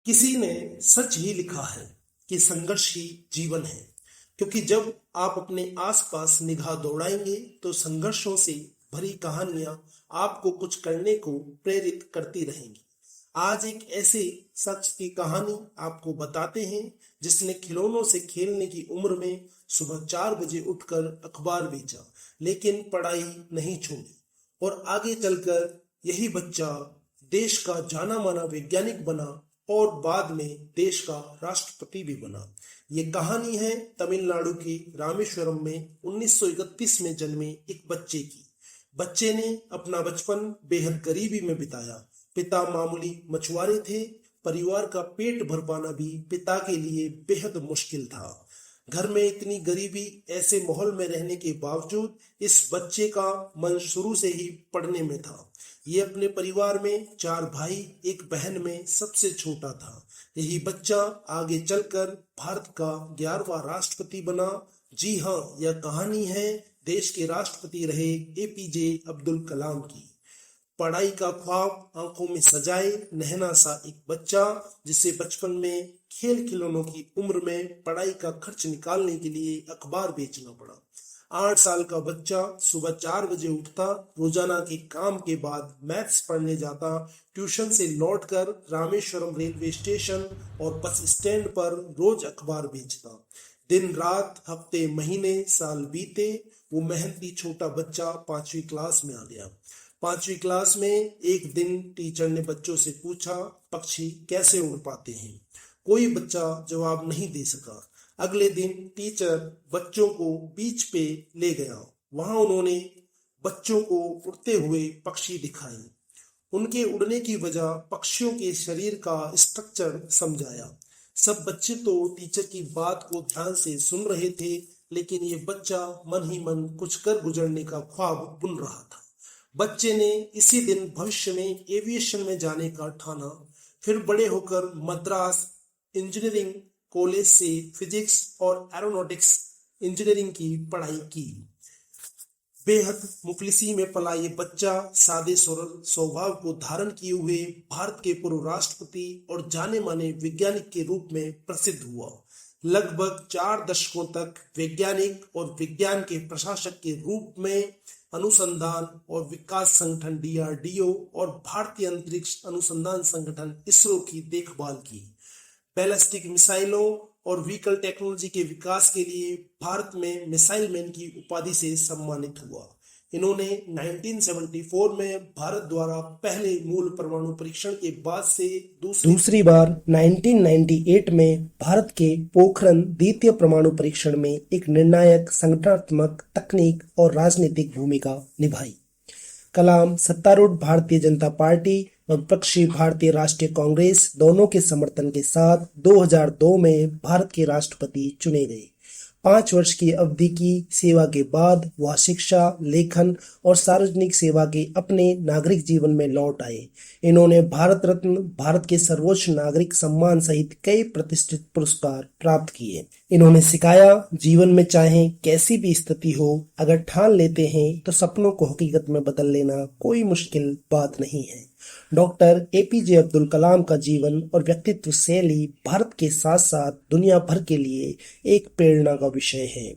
किसी ने सच ही लिखा है कि संघर्ष ही जीवन है, क्योंकि जब आप अपने आसपास निगाह दौड़ाएंगे तो संघर्षों से भरी कहानियां आपको कुछ करने को प्रेरित करती रहेंगी। आज एक ऐसे शख्स की कहानी आपको बताते हैं जिसने खिलौनों से खेलने की उम्र में सुबह 4 बजे उठकर अखबार बेचा, लेकिन पढ़ाई नहीं छोड़ी और आगे चलकर यही बच्चा देश का जाना माना वैज्ञानिक बना और बाद में देश का राष्ट्रपति भी बना। ये कहानी है तमिलनाडु के रामेश्वरम में 1931 में जन्मे एक बच्चे की। बच्चे ने अपना बचपन बेहद गरीबी में बिताया। पिता मामूली मछुआरे थे। परिवार का पेट भर पाना भी पिता के लिए बेहद मुश्किल था। घर में इतनी गरीबी, ऐसे माहौल में रहने के बावजूद इस बच्चे का मन शुरू से ही पढ़ने में था। ये अपने परिवार में 4 भाई एक बहन में सबसे छोटा था। यही बच्चा आगे चलकर भारत का 11वां राष्ट्रपति बना। जी हाँ, यह कहानी है देश के राष्ट्रपति रहे एपीजे अब्दुल कलाम की। पढ़ाई का ख्वाब आंखों में सजाए नहना सा एक बच्चा, जिसे बचपन में खेल खिलौनों की उम्र में पढ़ाई का खर्च निकालने के लिए अखबार बेचना पड़ा। 8 साल का बच्चा सुबह 4 बजे उठता, रोजाना के काम के बाद मैथ्स पढ़ने जाता, ट्यूशन से लौटकर रामेश्वरम रेलवे स्टेशन और बस स्टैंड पर रोज अखबार बेचता। दिन रात, हफ्ते, महीने, साल बीते, वो मेहनती छोटा बच्चा 5वीं क्लास में आ गया। 5वीं क्लास में एक दिन टीचर ने बच्चों से पूछा, पक्षी कैसे उड़ पाते हैं? कोई बच्चा जवाब नहीं दे सका। अगले दिन टीचर बच्चों को बीच पे ले गया। वहां उन्होंने बच्चों को उड़ते हुए पक्षी दिखाए। उनके उड़ने की वजह पक्षियों के शरीर का स्ट्रक्चर समझाया। सब बच्चे तो टीचर की बात को ध्यान से सुन रहे थे, लेकिन ये बच्चा मन ही मन कुछ कर गुजरने का ख्वाब बुन रहा था। बच्चे ने इसी दिन भविष्य में एविएशन में जाने का ठाना। फिर बड़े होकर मद्रास इंजीनियरिंग कॉलेज से फिजिक्स और एरोनॉटिक्स इंजीनियरिंग की पढ़ाई की। बेहद मुफलिसी में पला ये बच्चा सादे सरल स्वभाव को धारण किए हुए भारत के पूर्व राष्ट्रपति और जाने माने वैज्ञानिक के रूप में प्रसिद्ध हुआ। लगभग 4 दशकों तक वैज्ञानिक और विज्ञान के प्रशासक के रूप में अनुसंधान और विकास संगठन डीआरडीओ और भारतीय अंतरिक्ष अनुसंधान संगठन इसरो की देखभाल की। बैलिस्टिक मिसाइलों और व्हीकल टेक्नोलॉजी के विकास के लिए भारत में मिसाइल मैन की उपाधि से सम्मानित हुआ। इन्होंने 1974 में भारत द्वारा पहले मूल परमाणु परीक्षण के बाद से दूसरी बार 1998 में भारत के पोखरण द्वितीय परमाणु परीक्षण में एक निर्णायक संगठनात्मक, तकनीक और राजनीतिक भूमिका निभाई। कलाम सत्तारूढ़ भारतीय जनता पार्टी व विपक्षी भारतीय राष्ट्रीय कांग्रेस दोनों के समर्थन के साथ 2002 में भारत के राष्ट्रपति चुने गए। 5 वर्ष की अवधि की सेवा के बाद वह शिक्षा, लेखन और सार्वजनिक सेवा के अपने नागरिक जीवन में लौट आए। इन्होंने भारत रत्न, भारत के सर्वोच्च नागरिक सम्मान सहित कई प्रतिष्ठित पुरस्कार प्राप्त किए। इन्होंने सिखाया, जीवन में चाहे कैसी भी स्थिति हो, अगर ठान लेते हैं तो सपनों को हकीकत में बदल लेना कोई मुश्किल बात नहीं है। डॉक्टर एपीजे अब्दुल कलाम का जीवन और व्यक्तित्व शैली भारत के साथ साथ दुनिया भर के लिए एक प्रेरणा का विषय है।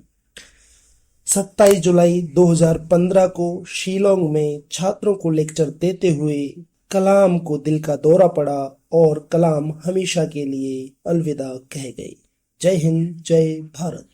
27 जुलाई 2015 को शिलोंग में छात्रों को लेक्चर देते हुए कलाम को दिल का दौरा पड़ा और कलाम हमेशा के लिए अलविदा कह गए। जय हिंद, जय भारत।